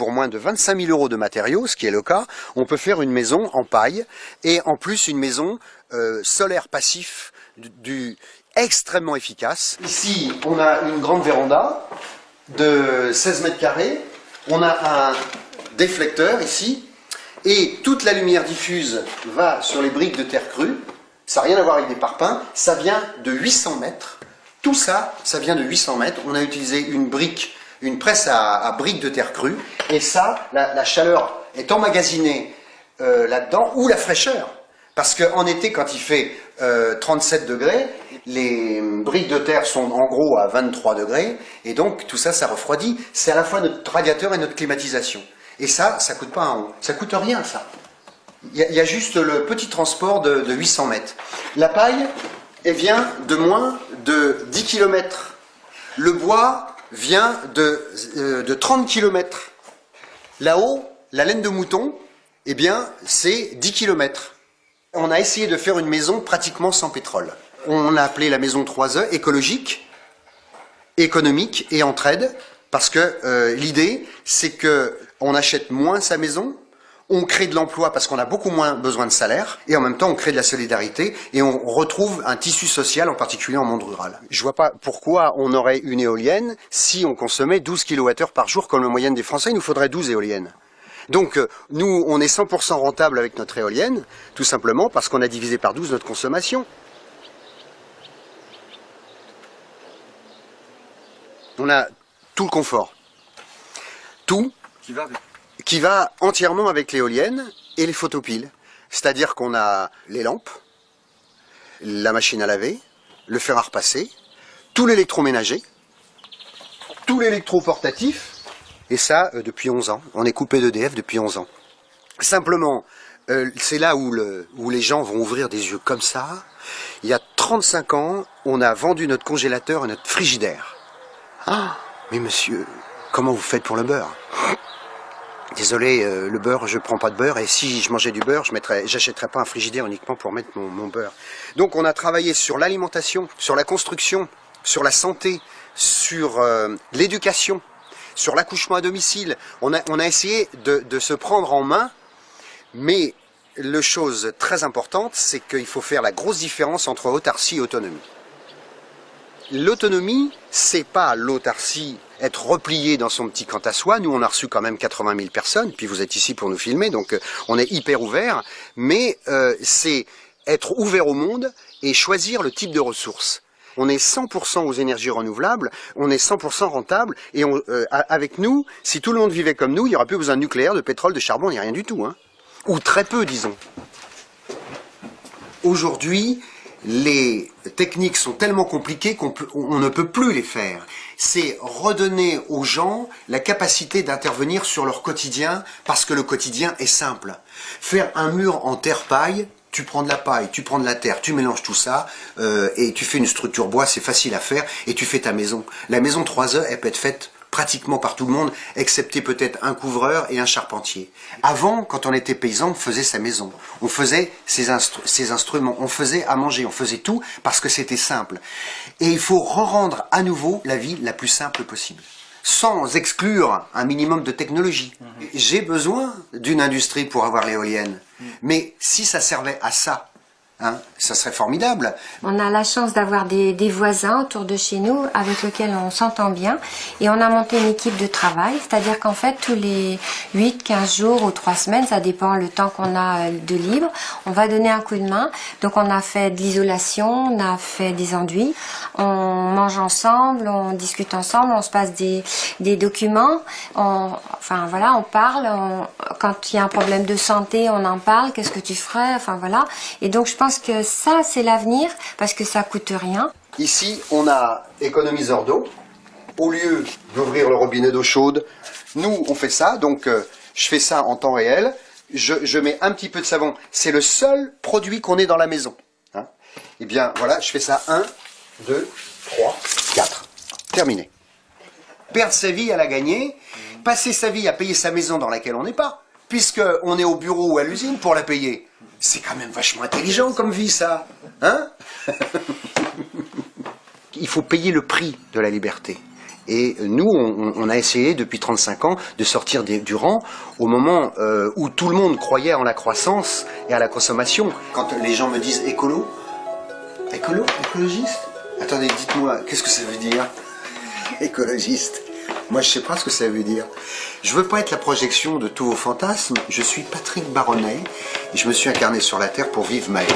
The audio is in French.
pour moins de 25 000 € de matériaux, ce qui est le cas, on peut faire une maison en paille et en plus une maison solaire passif extrêmement efficace. Ici, on a une grande véranda de 16 mètres carrés. On a un déflecteur ici et toute la lumière diffuse va sur les briques de terre crue. Ça n'a rien à voir avec des parpaings. Ça vient de 800 mètres. Tout ça, ça vient de 800 mètres. On a utilisé une presse à briques de terre crue. Et ça, la chaleur est emmagasinée là-dedans, ou la fraîcheur. Parce qu'en été, quand il fait 37 degrés, les briques de terre sont en gros à 23 degrés. Et donc, tout ça, ça refroidit. C'est à la fois notre radiateur et notre climatisation. Et ça coûte pas un rond. Ça coûte rien, ça. Il y a juste le petit transport de 800 mètres. La paille, elle vient de moins de 10 km. Le bois vient de 30 km. Là-haut, la laine de mouton, eh bien, c'est 10 km. On a essayé de faire une maison pratiquement sans pétrole. On a appelé la maison 3E écologique, économique et entraide, parce que l'idée, c'est que on achète moins sa maison, on crée de l'emploi parce qu'on a beaucoup moins besoin de salaire, et en même temps on crée de la solidarité, et on retrouve un tissu social, en particulier en monde rural. Je vois pas pourquoi on aurait une éolienne si on consommait 12 kWh par jour comme la moyenne des Français. Il nous faudrait 12 éoliennes. Donc nous, on est 100% rentable avec notre éolienne, tout simplement parce qu'on a divisé par 12 notre consommation. On a tout le confort. Tout qui va entièrement avec l'éolienne et les photopiles. C'est-à-dire qu'on a les lampes, la machine à laver, le fer à repasser, tout l'électroménager, tout l'électroportatif, et ça depuis 11 ans. On est coupé d'EDF depuis 11 ans. Simplement, c'est là où les gens vont ouvrir des yeux comme ça. Il y a 35 ans, on a vendu notre congélateur et notre frigidaire. Ah, mais monsieur, comment vous faites pour le beurre? Désolé, le beurre, je prends pas de beurre, et si je mangeais du beurre, j'achèterais pas un frigidaire uniquement pour mettre mon beurre. Donc on a travaillé sur l'alimentation, sur la construction, sur la santé, sur l'éducation, sur l'accouchement à domicile. On a essayé de se prendre en main, mais la chose très importante, c'est qu'il faut faire la grosse différence entre autarcie et autonomie. L'autonomie, c'est pas l'autarcie, être replié dans son petit camp à soi. Nous, on a reçu quand même 80 000 personnes, puis vous êtes ici pour nous filmer, donc on est hyper ouvert, mais c'est être ouvert au monde et choisir le type de ressources. On est 100% aux énergies renouvelables, on est 100% rentable, et avec nous, si tout le monde vivait comme nous, il n'y aurait plus besoin de nucléaire, de pétrole, de charbon, il n'y a rien du tout, hein. Ou très peu, disons. Aujourd'hui, les techniques sont tellement compliquées qu'on ne peut plus les faire. C'est redonner aux gens la capacité d'intervenir sur leur quotidien, parce que le quotidien est simple. Faire un mur en terre-paille, tu prends de la paille, tu prends de la terre, tu mélanges tout ça, et tu fais une structure bois, c'est facile à faire, et tu fais ta maison. La maison 3E, elle peut être faite pratiquement par tout le monde, excepté peut-être un couvreur et un charpentier. Avant, quand on était paysan, on faisait sa maison, on faisait ses instruments, on faisait à manger, on faisait tout parce que c'était simple. Et il faut rendre à nouveau la vie la plus simple possible, sans exclure un minimum de technologie. J'ai besoin d'une industrie pour avoir l'éolienne, mais si ça servait à ça, hein, ça serait formidable. On a la chance d'avoir des voisins autour de chez nous avec lesquels on s'entend bien, et on a monté une équipe de travail, c'est-à-dire qu'en fait tous les 8-15 jours ou 3 semaines, ça dépend le temps qu'on a de libre, on va donner un coup de main. Donc on a fait de l'isolation, on a fait des enduits, on mange ensemble, on discute ensemble, on se passe des documents, enfin voilà, on parle, quand il y a un problème de santé, on en parle, qu'est-ce que tu ferais, enfin voilà. Et donc je pense que ça, c'est l'avenir, parce que ça coûte rien. Ici, on a économiseur d'eau. Au lieu d'ouvrir le robinet d'eau chaude, nous, on fait ça. Donc, je fais ça en temps réel. Je mets un petit peu de savon. C'est le seul produit qu'on ait dans la maison. Hein. Eh bien, voilà, je fais ça 1, 2, 3, 4. Terminé. Perdre sa vie à la gagner, passer sa vie à payer sa maison dans laquelle on n'est pas, puisqu'on est au bureau ou à l'usine pour la payer. C'est quand même vachement intelligent comme vie, ça. Hein? Il faut payer le prix de la liberté. Et nous, on a essayé depuis 35 ans de sortir du rang au moment où tout le monde croyait en la croissance et à la consommation. Quand les gens me disent écolo, écologiste, attendez, dites-moi, qu'est-ce que ça veut dire? Écologiste. Moi, je sais pas ce que ça veut dire. Je veux pas être la projection de tous vos fantasmes. Je suis Patrick Baronnet et je me suis incarné sur la Terre pour vivre ma vie.